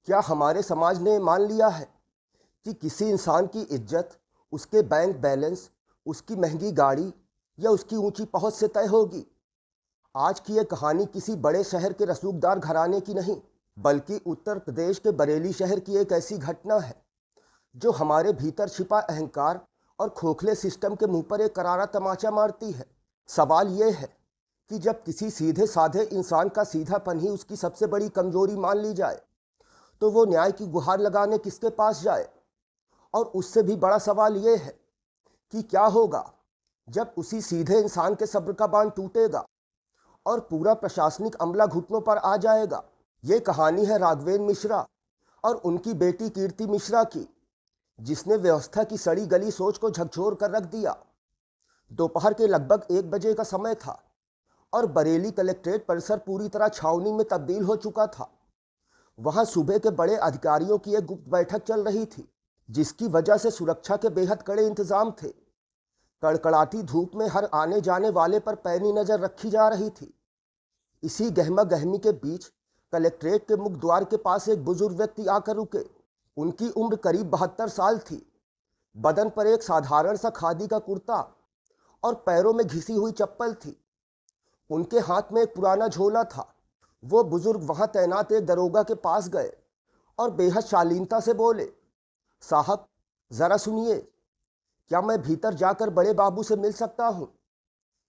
क्या हमारे समाज ने मान लिया है कि किसी इंसान की इज्जत उसके बैंक बैलेंस, उसकी महंगी गाड़ी या उसकी ऊंची पहुंच से तय होगी? आज की यह कहानी किसी बड़े शहर के रसूखदार घराने की नहीं, बल्कि उत्तर प्रदेश के बरेली शहर की एक ऐसी घटना है जो हमारे भीतर छिपा अहंकार और खोखले सिस्टम के मुंह पर एक करारा तमाचा मारती है। सवाल यह है कि जब किसी सीधे साधे इंसान का सीधापन ही उसकी सबसे बड़ी कमजोरी मान ली जाए, तो वो न्याय की गुहार लगाने किसके पास जाए? और उससे भी बड़ा सवाल यह है कि क्या होगा जब उसी सीधे इंसान के सब्र का बांध टूटेगा और पूरा प्रशासनिक अमला घुटनों पर आ जाएगा। ये कहानी है राघवेंद्र मिश्रा और उनकी बेटी कीर्ति मिश्रा की, जिसने व्यवस्था की सड़ी गली सोच को झकझोर कर रख दिया। दोपहर के लगभग 1 बजे का समय था और बरेली कलेक्ट्रेट परिसर पूरी तरह छावनी में तब्दील हो चुका था। वहां सूबे के बड़े अधिकारियों की एक गुप्त बैठक चल रही थी, जिसकी वजह से सुरक्षा के बेहद कड़े इंतजाम थे। कड़कड़ाती धूप में हर आने जाने वाले पर पैनी नजर रखी जा रही थी। इसी गहमा गहमी के बीच कलेक्ट्रेट के मुख्य द्वार के पास एक बुजुर्ग व्यक्ति आकर रुके। उनकी उम्र करीब 72 साल थी। बदन पर एक साधारण सा खादी का कुर्ता और पैरों में घिसी हुई चप्पल थी। उनके हाथ में एक पुराना झोला था। वो बुजुर्ग वहां तैनात एक दरोगा के पास गए और बेहद शालीनता से बोले, साहब जरा सुनिए, क्या मैं भीतर जाकर बड़े बाबू से मिल सकता हूं?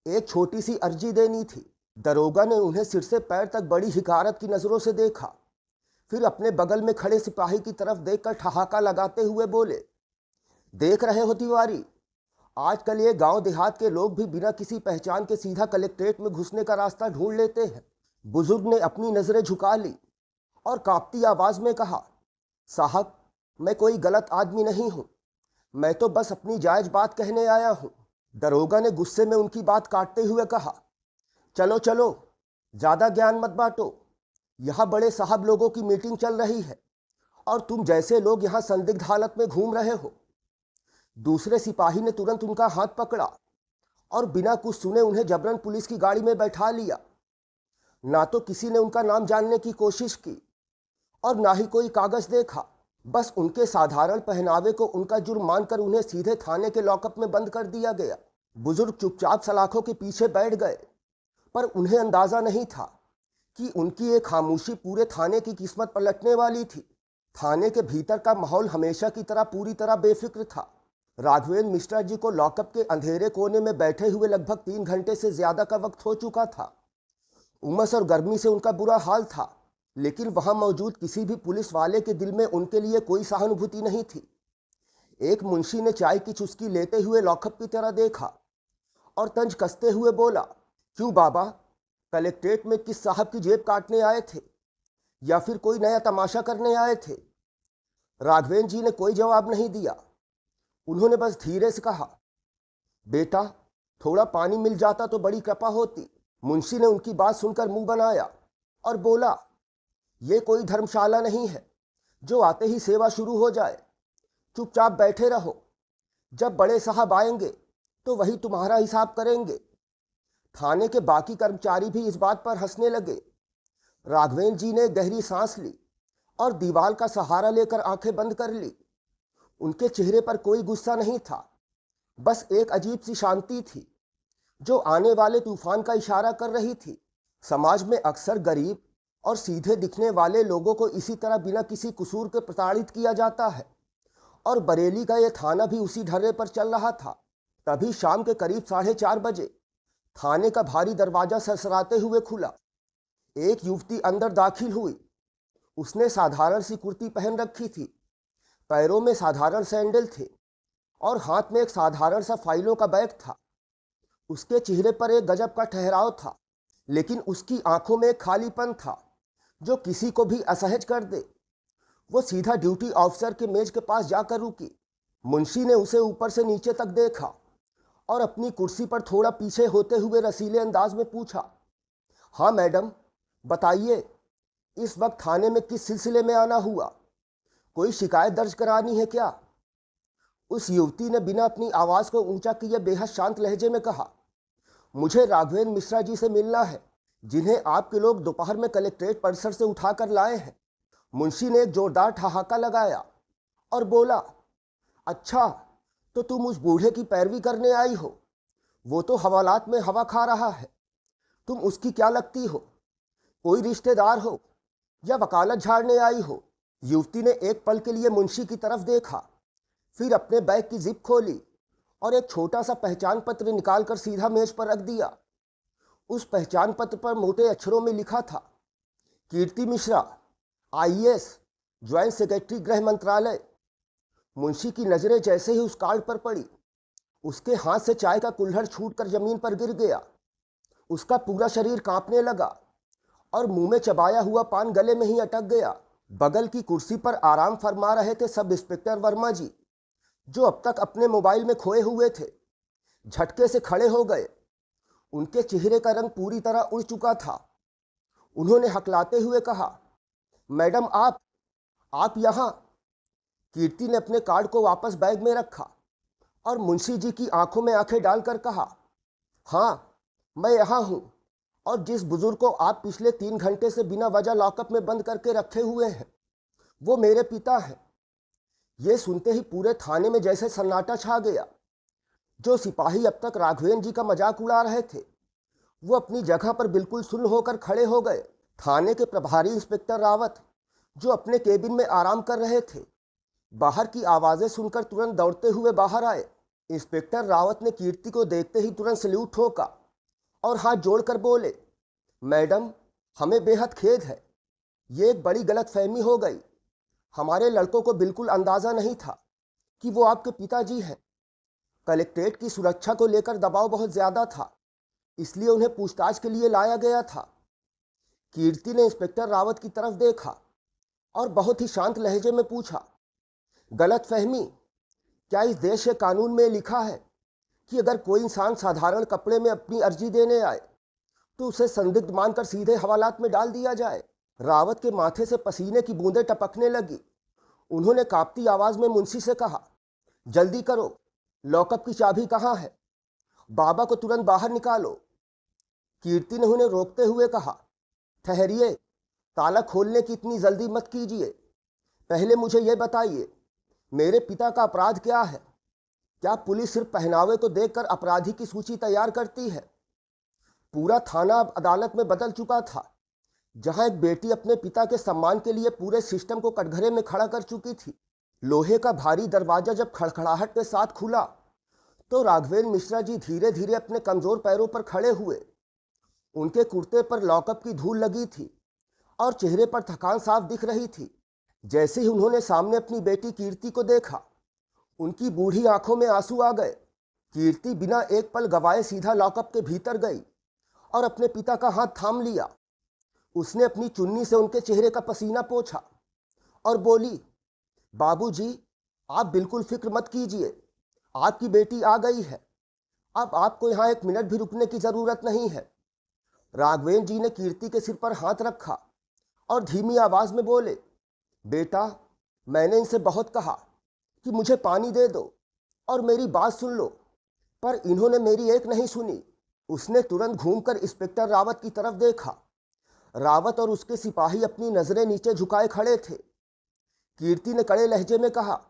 एक छोटी सी अर्जी देनी थी। दरोगा ने उन्हें सिर से पैर तक बड़ी हिकारत की नजरों से देखा, फिर अपने बगल में खड़े सिपाही की तरफ देखकर ठहाका लगाते हुए बोले, देख रहे हो तिवारी, आजकल ये गांव देहात के लोग भी बिना किसी पहचान के सीधा कलेक्ट्रेट में घुसने का रास्ता ढूंढ लेते हैं। बुजुर्ग ने अपनी नजरें झुका ली और कांपती आवाज में कहा, साहब मैं कोई गलत आदमी नहीं हूं, मैं तो बस अपनी जायज बात कहने आया हूं। दरोगा ने गुस्से में उनकी बात काटते हुए कहा, चलो चलो, ज्यादा ज्ञान मत बांटो, यहां बड़े साहब लोगों की मीटिंग चल रही है और तुम जैसे लोग यहां संदिग्ध हालत में घूम रहे हो। दूसरे सिपाही ने तुरंत उनका हाथ पकड़ा और बिना कुछ सुने उन्हें जबरन पुलिस की गाड़ी में बैठा लिया। ना तो किसी ने उनका नाम जानने की कोशिश की और ना ही कोई कागज देखा। बस उनके साधारण पहनावे को उनका जुर्म मानकर उन्हें सीधे थाने के लॉकअप में बंद कर दिया गया। बुजुर्ग चुपचाप सलाखों के पीछे बैठ गए, पर उन्हें अंदाजा नहीं था कि उनकी एक खामोशी पूरे थाने की किस्मत पलटने वाली थी। थाने के भीतर का माहौल हमेशा की तरह पूरी तरह बेफिक्र था। राघवेंद्र मिश्रा जी को लॉकअप के अंधेरे कोने में बैठे हुए लगभग 3 घंटे से ज्यादा का वक्त हो चुका था। उमस और गर्मी से उनका बुरा हाल था, लेकिन वहां मौजूद किसी भी पुलिस वाले के दिल में उनके लिए कोई सहानुभूति नहीं थी। एक मुंशी ने चाय की चुस्की लेते हुए लॉकअप की तरह देखा और तंज कसते हुए बोला, क्यों बाबा, कलेक्ट्रेट में किस साहब की जेब काटने आए थे या फिर कोई नया तमाशा करने आए थे? राघवेंद्र जी ने कोई जवाब नहीं दिया। उन्होंने बस धीरे से कहा, बेटा थोड़ा पानी मिल जाता तो बड़ी कृपा होती। मुंशी ने उनकी बात सुनकर मुंह बनाया और बोला, ये कोई धर्मशाला नहीं है जो आते ही सेवा शुरू हो जाए। चुपचाप बैठे रहो, जब बड़े साहब आएंगे तो वही तुम्हारा हिसाब करेंगे। थाने के बाकी कर्मचारी भी इस बात पर हंसने लगे। राघवेंद्र जी ने गहरी सांस ली और दीवार का सहारा लेकर आंखें बंद कर ली। उनके चेहरे पर कोई गुस्सा नहीं था, बस एक अजीब सी शांति थी जो आने वाले तूफान का इशारा कर रही थी। समाज में अक्सर गरीब और सीधे दिखने वाले लोगों को इसी तरह बिना किसी कसूर के प्रताड़ित किया जाता है, और बरेली का यह थाना भी उसी ढर्रे पर चल रहा था। तभी शाम के करीब 4:30 बजे थाने का भारी दरवाजा सरसराते हुए खुला। एक युवती अंदर दाखिल हुई। उसने साधारण सी कुर्ती पहन रखी थी, पैरों में साधारण सैंडल थे और हाथ में एक साधारण सा फाइलों का बैग था। उसके चेहरे पर एक गजब का ठहराव था, लेकिन उसकी आंखों में एक खालीपन था जो किसी को भी असहज कर दे। वो सीधा ड्यूटी ऑफिसर के मेज के पास जाकर रुकी। मुंशी ने उसे ऊपर से नीचे तक देखा और अपनी कुर्सी पर थोड़ा पीछे होते हुए रसीले अंदाज में पूछा, हाँ मैडम बताइए, इस वक्त थाने में किस सिलसिले में आना हुआ? कोई शिकायत दर्ज करानी है क्या? उस युवती ने बिना अपनी आवाज को ऊंचा किए बेहद शांत लहजे में कहा, मुझे राघवेंद्र मिश्रा जी से मिलना है, जिन्हें आपके लोग दोपहर में कलेक्ट्रेट परिसर से उठाकर लाए हैं। मुंशी ने एक जोरदार ठहाका लगाया और बोला, अच्छा, तो तुम उस बूढ़े की पैरवी करने आई हो? वो तो हवालात में हवा खा रहा है, तुम उसकी क्या लगती हो? कोई रिश्तेदार हो या वकालत झाड़ने आई हो? युवती ने एक पल के लिए मुंशी की तरफ देखा, फिर अपने बैग की जिप खोली और एक छोटा सा पहचान पत्र निकालकर सीधा मेज पर रख दिया। उस पहचान पत्र पर मोटे अक्षरों में लिखा था, कीर्ति मिश्रा, आईएएस, ज्वाइंट सेक्रेटरी, गृह मंत्रालय। मुंशी की नजरें जैसे ही उस कार्ड पर पड़ी, उसके हाथ से चाय का कुल्हड़ छूटकर जमीन पर गिर गया। उसका पूरा शरीर कांपने लगा और मुंह में चबाया हुआ पान गले में ही अटक गया। बगल की कुर्सी पर आराम फरमा रहे थे सब इंस्पेक्टर वर्मा जी, जो अब तक अपने मोबाइल में खोए हुए थे। झटके से खड़े हो गए। उनके चेहरे का रंग पूरी तरह उड़ चुका था। उन्होंने हकलाते हुए कहा, मैडम, आप यहाँ? कीर्ति ने अपने कार्ड को वापस बैग में रखा और मुंशी जी की आंखों में आंखें डालकर कहा, हाँ, मैं यहाँ हूँ, और जिस बुजुर्ग को आप पिछले 3 घंटे से बिना वजह लॉकअप में बंद करके रखे हुए हैं, वो मेरे पिता हैं। ये सुनते ही पूरे थाने में जैसे सन्नाटा छा गया। जो सिपाही अब तक राघवेंद्र जी का मजाक उड़ा रहे थे, वो अपनी जगह पर बिल्कुल सुन्न होकर खड़े हो गए। थाने के प्रभारी इंस्पेक्टर रावत, जो अपने केबिन में आराम कर रहे थे, बाहर की आवाज़ें सुनकर तुरंत दौड़ते हुए बाहर आए। इंस्पेक्टर रावत ने कीर्ति को देखते ही तुरंत सल्यूट ठोका और हाथ जोड़कर बोले, मैडम, हमें बेहद खेद है, ये एक बड़ी गलतफहमी हो गई। हमारे लड़कों को बिल्कुल अंदाज़ा नहीं था कि वो आपके पिताजी हैं। कलेक्ट्रेट की सुरक्षा को लेकर दबाव बहुत ज़्यादा था, इसलिए उन्हें पूछताछ के लिए लाया गया था। कीर्ति ने इंस्पेक्टर रावत की तरफ देखा और बहुत ही शांत लहजे में पूछा, गलतफहमी? क्या इस देश के कानून में लिखा है कि अगर कोई इंसान साधारण कपड़े में अपनी अर्जी देने आए तो उसे संदिग्ध मानकर सीधे हवालात में डाल दिया जाए? रावत के माथे से पसीने की बूंदें टपकने लगी। उन्होंने कांपती आवाज में मुंशी से कहा, जल्दी करो, लॉकअप की चाबी कहाँ है? बाबा को तुरंत बाहर निकालो। कीर्ति ने उन्हें रोकते हुए कहा, ठहरिए, ताला खोलने की इतनी जल्दी मत कीजिए। पहले मुझे यह बताइए, मेरे पिता का अपराध क्या है? क्या पुलिस सिर्फ पहनावे को देखकर अपराधी की सूची तैयार करती है? पूरा थाना अब अदालत में बदल चुका था। जहां एक बेटी अपने पिता के सम्मान के लिए पूरे सिस्टम को कटघरे में खड़ा कर चुकी थी। लोहे का भारी दरवाजा जब खड़खड़ाहट के साथ खुला तो राघवेंद्र मिश्रा जी धीरे धीरे अपने कमजोर पैरों पर खड़े हुए। उनके कुर्ते पर लॉकअप की धूल लगी थी और चेहरे पर थकान साफ दिख रही थी। जैसे ही उन्होंने सामने अपनी बेटी कीर्ति को देखा, उनकी बूढ़ी आंखों में आंसू आ गए। कीर्ति बिना एक पल गवाए सीधा लॉकअप के भीतर गई और अपने पिता का हाथ थाम लिया। उसने अपनी चुन्नी से उनके चेहरे का पसीना पोंछा और बोली, बाबूजी, आप बिल्कुल फिक्र मत कीजिए, आपकी बेटी आ गई है। अब आपको यहाँ 1 मिनट भी रुकने की जरूरत नहीं है। राघवेंद्र जी ने कीर्ति के सिर पर हाथ रखा और धीमी आवाज में बोले, बेटा, मैंने इनसे बहुत कहा कि मुझे पानी दे दो और मेरी बात सुन लो, पर इन्होंने मेरी एक नहीं सुनी। उसने तुरंत घूमकर इंस्पेक्टर रावत की तरफ देखा। रावत और उसके सिपाही अपनी नजरें नीचे झुकाए खड़े थे। कीर्ति ने कड़े लहजे में कहा,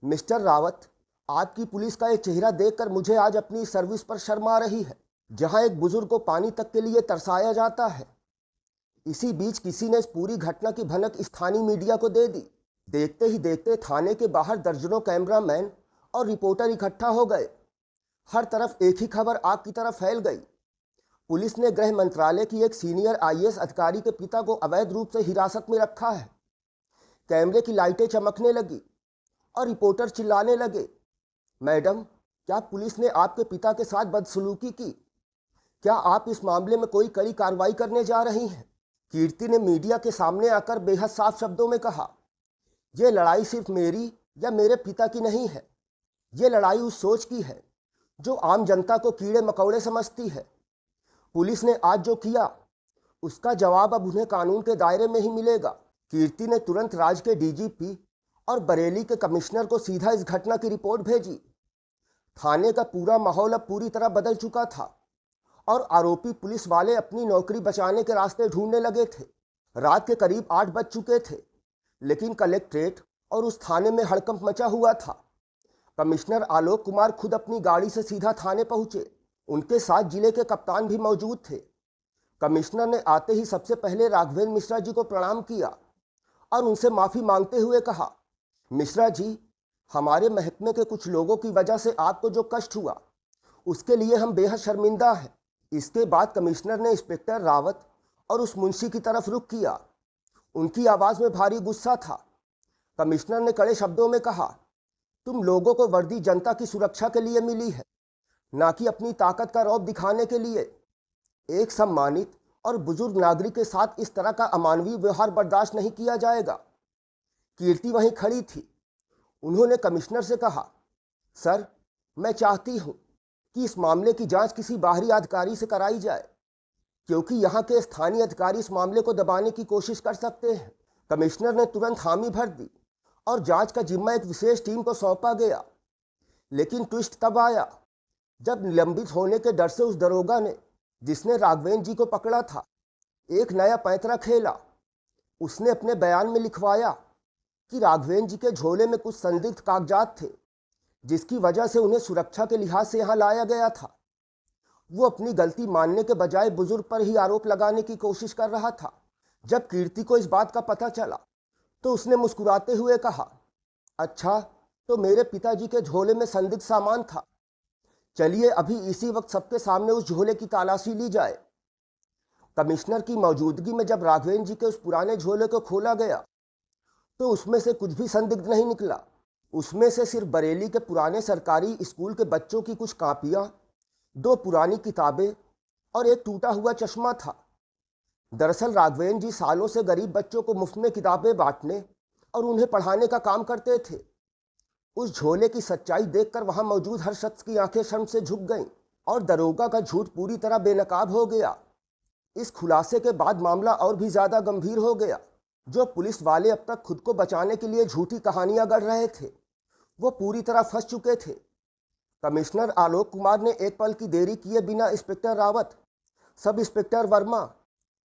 मिस्टर रावत, आपकी पुलिस का एक चेहरा देखकर मुझे आज अपनी सर्विस पर शर्म आ रही है। जहां एक बुजुर्ग को पानी तक के लिए तरसाया जाता है। इसी बीच किसी ने इस पूरी घटना की भनक स्थानीय मीडिया को दे दी। देखते ही देखते थाने के बाहर दर्जनों कैमरामैन और रिपोर्टर इकट्ठा हो गए। हर तरफ एक ही खबर आग की तरह फैल गई। पुलिस ने गृह मंत्रालय की एक सीनियर आईएएस अधिकारी के पिता को अवैध रूप से हिरासत में रखा है। कैमरे की लाइटें चमकने लगी और रिपोर्टर चिल्लाने लगे, मैडम, क्या पुलिस ने आपके पिता के साथ बदसलूकी की? क्या आप इस मामले में कोई कड़ी कार्रवाई करने जा रही हैं? कीर्ति ने मीडिया के सामने आकर बेहद साफ शब्दों में कहा, यह लड़ाई सिर्फ मेरी या मेरे पिता की नहीं है। यह लड़ाई उस सोच की है जो आम जनता को कीड़े मकोड़े समझती है। पुलिस ने आज जो किया, उसका जवाब अब उन्हें कानून के दायरे में ही मिलेगा। कीर्ति ने तुरंत राज्य के डीजीपी और बरेली के कमिश्नर को सीधा इस घटना की रिपोर्ट भेजी। थाने का पूरा माहौल अब पूरी तरह बदल चुका था और आरोपी पुलिस वाले अपनी नौकरी बचाने के रास्ते ढूंढने लगे थे। रात के करीब 8 बज चुके थे लेकिन कलेक्ट्रेट और उस थाने में हड़कंप मचा हुआ था। कमिश्नर आलोक कुमार खुद अपनी गाड़ी से सीधा थाने पहुंचे। उनके साथ जिले के कप्तान भी मौजूद थे। कमिश्नर ने आते ही सबसे पहले राघवेंद्र मिश्रा जी को प्रणाम किया और उनसे माफ़ी मांगते हुए कहा, मिश्रा जी, हमारे महकमे के कुछ लोगों की वजह से आपको जो कष्ट हुआ उसके लिए हम बेहद शर्मिंदा हैं। इसके बाद कमिश्नर ने इंस्पेक्टर रावत और उस मुंशी की तरफ रुख किया। उनकी आवाज़ में भारी गुस्सा था। कमिश्नर ने कड़े शब्दों में कहा, तुम लोगों को वर्दी जनता की सुरक्षा के लिए मिली है, ना कि अपनी ताकत का रौब दिखाने के लिए। एक सम्मानित और बुजुर्ग नागरिक के साथ इस तरह का अमानवीय व्यवहार बर्दाश्त नहीं किया जाएगा। कीर्ति वहीं खड़ी थी। उन्होंने कमिश्नर से कहा, सर, मैं चाहती हूं कि इस मामले की जांच किसी बाहरी अधिकारी से कराई जाए, क्योंकि यहाँ के स्थानीय अधिकारी इस मामले को दबाने की कोशिश कर सकते हैं। कमिश्नर ने तुरंत हामी भर दी और जांच का जिम्मा एक विशेष टीम को सौंपा गया। लेकिन ट्विस्ट तब आया जब निलंबित होने के डर से उस दरोगा ने, जिसने राघवेंद्र जी को पकड़ा था, एक नया पैंतरा खेला। उसने अपने बयान में लिखवाया कि राघवेंद्र जी के झोले में कुछ संदिग्ध कागजात थे, जिसकी वजह से उन्हें सुरक्षा के लिहाज से यहाँ लाया गया था। वो अपनी गलती मानने के बजाय बुजुर्ग पर ही आरोप लगाने की कोशिश कर रहा था। जब कीर्ति को इस बात का पता चला तो उसने मुस्कुराते हुए कहा, अच्छा, तो मेरे पिताजी के झोले में संदिग्ध सामान था। चलिए अभी इसी वक्त सबके सामने उस झोले की तलाशी ली जाए। कमिश्नर की मौजूदगी में जब राघवेंद्र जी के उस पुराने झोले को खोला गया तो उसमें से कुछ भी संदिग्ध नहीं निकला। उसमें से सिर्फ बरेली के पुराने सरकारी स्कूल के बच्चों की कुछ कापियाँ, 2 पुरानी किताबें और एक टूटा हुआ चश्मा था। दरअसल राघवेंद्र जी सालों से गरीब बच्चों को मुफ्त में किताबें बांटने और उन्हें पढ़ाने का काम करते थे। उस झोले की सच्चाई देखकर वहां मौजूद हर शख्स की आंखें शर्म से झुक गईं और दरोगा का झूठ पूरी तरह बेनकाब हो गया। इस खुलासे के बाद मामला और भी ज्यादा गंभीर हो गया। जो पुलिस वाले अब तक खुद को बचाने के लिए झूठी कहानियां गढ़ रहे थे, वो पूरी तरह फंस चुके थे। कमिश्नर आलोक कुमार ने एक पल की देरी किए बिना inspector Rawat, sub inspector Verma,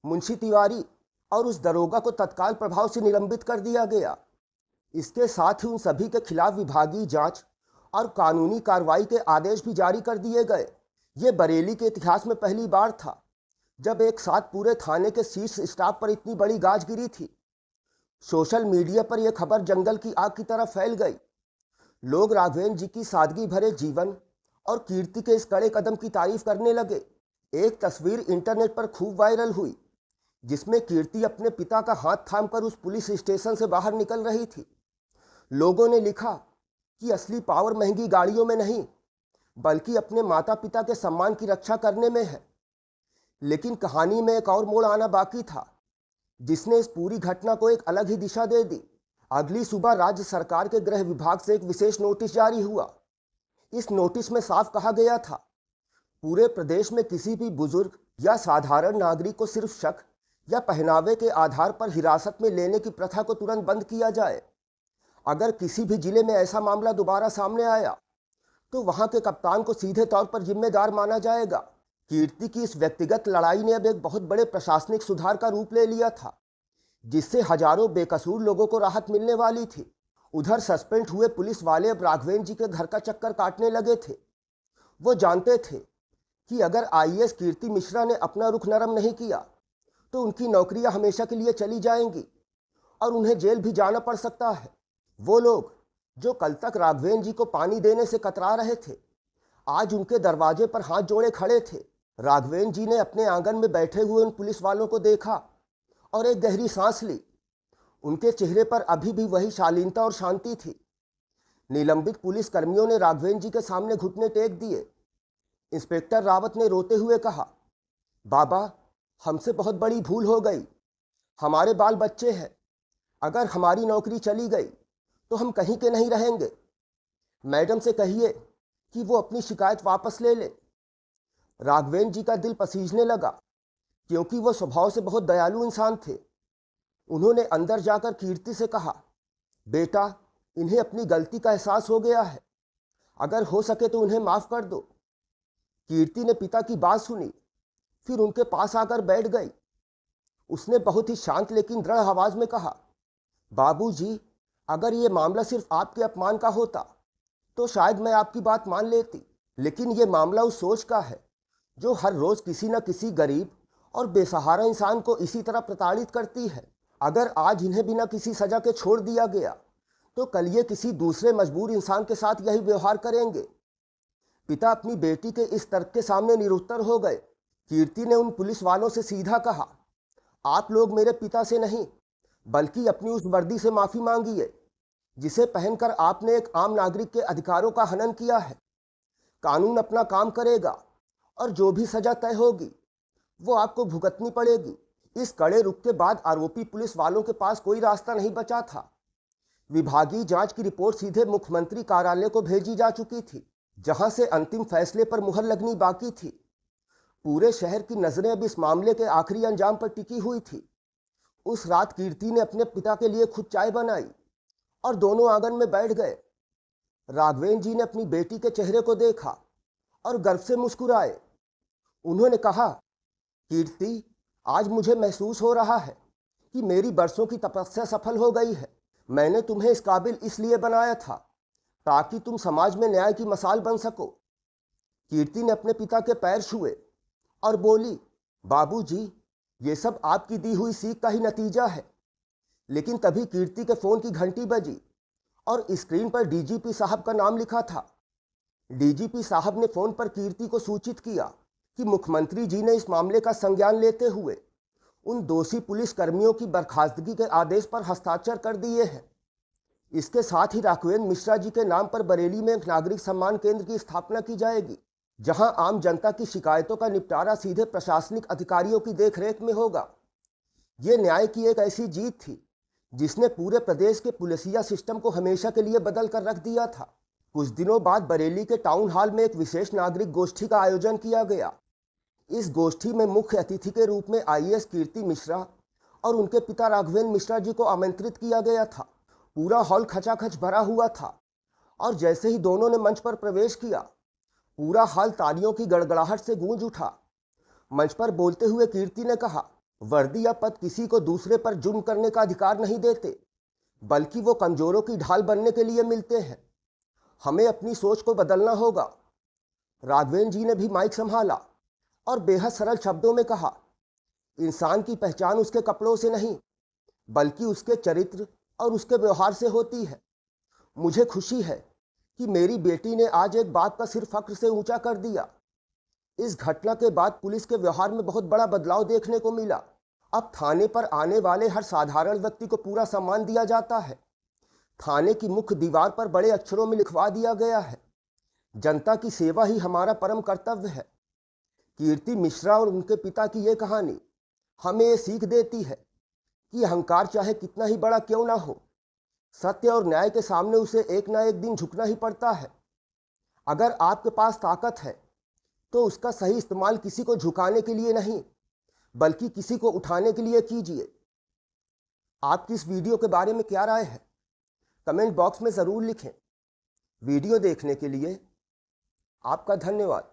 Munshi Tiwari और उस दरोगा को तत्काल प्रभाव से निलंबित कर दिया गया। इसके साथ ही उन सभी के खिलाफ विभागीय जांच और कानूनी कार्रवाई के आदेश भी जारी कर दिए गए। ये बरेली के इतिहास में पहली बार था जब एक साथ पूरे थाने के शीर्ष स्टाफ पर इतनी बड़ी गाज गिरी थी। सोशल मीडिया पर यह खबर जंगल की आग की तरह फैल गई। लोग राघवेंद्र जी की सादगी भरे जीवन और कीर्ति के इस कड़े कदम की तारीफ करने लगे। एक तस्वीर इंटरनेट पर खूब वायरल हुई जिसमें कीर्ति अपने पिता का हाथ थामकर उस पुलिस स्टेशन से बाहर निकल रही थी। लोगों ने लिखा कि असली पावर महंगी गाड़ियों में नहीं, बल्कि अपने माता पिता के सम्मान की रक्षा करने में है। लेकिन कहानी में एक और मोड़ आना बाकी था, जिसने इस पूरी घटना को एक अलग ही दिशा दे दी। अगली सुबह राज्य सरकार के गृह विभाग से एक विशेष नोटिस जारी हुआ। इस नोटिस में साफ कहा गया था, पूरे प्रदेश में किसी भी बुजुर्ग या साधारण नागरिक को सिर्फ शक या पहनावे के आधार पर हिरासत में लेने की प्रथा को तुरंत बंद किया जाए। अगर किसी भी जिले में ऐसा मामला दोबारा सामने आया तो वहां के कप्तान को सीधे तौर पर जिम्मेदार माना जाएगा। कीर्ति की इस व्यक्तिगत लड़ाई ने अब एक बहुत बड़े प्रशासनिक सुधार का रूप ले लिया था, जिससे हजारों बेकसूर लोगों को राहत मिलने वाली थी। उधर सस्पेंड हुए पुलिस वाले अब राघवेंद्र जी के घर का चक्कर काटने लगे थे। वो जानते थे कि अगर आईएएस कीर्ति मिश्रा ने अपना रुख नरम नहीं किया तो उनकी नौकरियां हमेशा के लिए चली जाएंगी और उन्हें जेल भी जाना पड़ सकता है। वो लोग जो कल तक राघवेंद्र जी को पानी देने से कतरा रहे थे, आज उनके दरवाजे पर हाथ जोड़े खड़े थे। राघवेंद्र जी ने अपने आंगन में बैठे हुए उन पुलिस वालों को देखा और एक गहरी सांस ली। उनके चेहरे पर अभी भी वही शालीनता और शांति थी। निलंबित पुलिस कर्मियों ने राघवेंद्र जी के सामने घुटने टेक दिए। इंस्पेक्टर रावत ने रोते हुए कहा, बाबा, हमसे बहुत बड़ी भूल हो गई। हमारे बाल बच्चे हैं। अगर हमारी नौकरी चली गई तो हम कहीं के नहीं रहेंगे। मैडम से कहिए कि वो अपनी शिकायत वापस ले ले। राघवेंद्र जी का दिल पसीजने लगा, क्योंकि वो स्वभाव से बहुत दयालु इंसान थे। उन्होंने अंदर जाकर कीर्ति से कहा, बेटा, इन्हें अपनी गलती का एहसास हो गया है। अगर हो सके तो उन्हें माफ कर दो। कीर्ति ने पिता की बात सुनी, फिर उनके पास आकर बैठ गई। उसने बहुत ही शांत लेकिन दृढ़ आवाज में कहा, बाबूजी, अगर ये मामला सिर्फ आपके अपमान का होता तो शायद मैं आपकी बात मान लेती, लेकिन ये मामला उस सोच का है जो हर रोज किसी न किसी गरीब और बेसहारा इंसान को इसी तरह प्रताड़ित करती है। अगर आज इन्हें बिना किसी सजा के छोड़ दिया गया तो कल ये किसी दूसरे मजबूर इंसान के साथ यही व्यवहार करेंगे। पिता अपनी बेटी के इस तर्क के सामने निरुत्तर हो गए। कीर्ति ने उन पुलिस वालों से सीधा कहा, आप लोग मेरे पिता से नहीं बल्कि अपनी उस वर्दी से माफी मांगिए जिसे पहनकर आपने एक आम नागरिक के अधिकारों का हनन किया है। कानून अपना काम करेगा और जो भी सजा तय होगी वो आपको भुगतनी पड़ेगी। इस कड़े रुख के बाद आरोपी पुलिस वालों के पास कोई रास्ता नहीं बचा था। विभागीय जांच की रिपोर्ट सीधे मुख्यमंत्री कार्यालय को भेजी जा चुकी थी, जहां से अंतिम फैसले पर मुहर लगनी बाकी थी। पूरे शहर की नजरें अब इस मामले के आखिरी अंजाम पर टिकी हुई थी। उस रात कीर्ति ने अपने पिता के लिए खुद चाय बनाई और दोनों आंगन में बैठ गए। राघवेंद्र जी ने अपनी बेटी के चेहरे को देखा और गर्व से मुस्कुराए। उन्होंने कहा, कीर्ति, आज मुझे महसूस हो रहा है कि मेरी बरसों की तपस्या सफल हो गई है। मैंने तुम्हें इस काबिल इसलिए बनाया था ताकि तुम समाज में न्याय की मसाल बन सको। कीर्ति ने अपने पिता के पैर छुए और बोली, बाबूजी, ये सब आपकी दी हुई सीख का ही नतीजा है। लेकिन तभी कीर्ति के फोन की घंटी बजी और स्क्रीन पर डीजीपी साहब का नाम लिखा था। डीजीपी साहब ने फोन पर कीर्ति को सूचित किया कि मुख्यमंत्री जी ने इस मामले का संज्ञान लेते हुए उन दोषी पुलिस कर्मियों की बर्खास्तगी के आदेश पर हस्ताक्षर कर दिए हैं। इसके साथ ही राघवेंद्र मिश्रा जी के नाम पर बरेली में एक नागरिक सम्मान केंद्र की स्थापना की जाएगी, जहां आम जनता की शिकायतों का निपटारा सीधे प्रशासनिक अधिकारियों की देखरेख में होगा। ये न्याय की एक ऐसी जीत थी जिसने पूरे प्रदेश के पुलिसिया सिस्टम को हमेशा के लिए बदल कर रख दिया था। कुछ दिनों बाद बरेली के टाउन हॉल में एक विशेष नागरिक गोष्ठी का आयोजन किया गया। इस गोष्ठी में मुख्य अतिथि के रूप में आईएएस कीर्ति मिश्रा और उनके पिता राघवेंद्र मिश्रा जी को आमंत्रित किया गया था। पूरा हॉल खचाखच भरा हुआ था और जैसे ही दोनों ने मंच पर प्रवेश किया, पूरा हॉल तालियों की गड़गड़ाहट से गूंज उठा। मंच पर बोलते हुए कीर्ति ने कहा, वर्दी या पद किसी को दूसरे पर जुर्म करने का अधिकार नहीं देते, बल्कि वो कमजोरों की ढाल बनने के लिए मिलते हैं। हमें अपनी सोच को बदलना होगा। राघवेंद्र जी ने भी माइक संभाला और बेहद सरल शब्दों में कहा, इंसान की पहचान उसके कपड़ों से नहीं बल्कि उसके चरित्र और उसके व्यवहार से होती है। मुझे खुशी है कि मेरी बेटी ने आज एक बात का सिर फक्र से ऊंचा कर दिया। इस घटना के बाद पुलिस के व्यवहार में बहुत बड़ा बदलाव देखने को मिला। अब थाने पर आने वाले हर साधारण व्यक्ति को पूरा सम्मान दिया जाता है। थाने की मुख्य दीवार पर बड़े अक्षरों में लिखवा दिया गया है, जनता की सेवा ही हमारा परम कर्तव्य है। कीर्ति मिश्रा और उनके पिता की यह कहानी हमें ये सीख देती है कि अहंकार चाहे कितना ही बड़ा क्यों ना हो, सत्य और न्याय के सामने उसे एक ना एक दिन झुकना ही पड़ता है। अगर आपके पास ताकत है तो उसका सही इस्तेमाल किसी को झुकाने के लिए नहीं बल्कि किसी को उठाने के लिए कीजिए। आपकी इस वीडियो के बारे में क्या राय है, कमेंट बॉक्स में ज़रूर लिखें। वीडियो देखने के लिए आपका धन्यवाद।